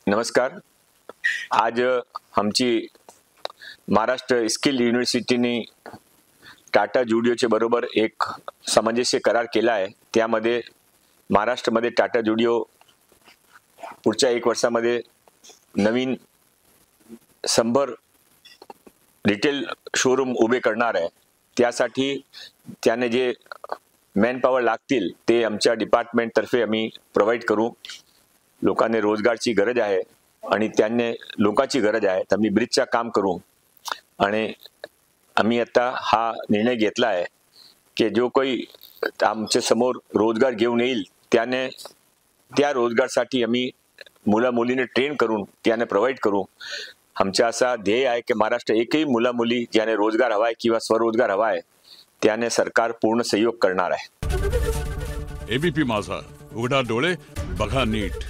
नमस्कार. आज आमची महाराष्ट्र स्किल युनिव्हर्सिटीने टाटा जुडिओच्या बरोबर एक सामंजस्य करार केला आहे. त्यामध्ये महाराष्ट्रामध्ये टाटा जुडिओ पुढच्या 1 वर्षामध्ये नवीन 100 रिटेल शोरूम उभे करणार आहे. त्यासाठी त्याने जे मॅन पॉवर लागतील ते आमच्या डिपार्टमेंट तर्फे आम्ही प्रोव्हाइड करू. लोकांना रोजगारची गरज आहे आणि त्यांना लोकांची गरज आहे, तर आम्ही ब्रिजचा काम करू. आणि आम्ही आता हा निर्णय घेतला आहे की जो कोई आमच्या समोर रोजगार घेऊन येईल त्याने त्या रोजगारसाठी आम्ही मुला मुलीने ट्रेन करून त्याने प्रोव्हाइड करू. आमचा असा ध्येय आहे की महाराष्ट्र एकही मुला मुली ज्याने रोजगार हवा आहे किंवा स्वरोजगार हवा आहे त्याने सरकार पूर्ण सहयोग करणार आहे. एबीपी माझा, उघडा डोळे बघा नीट.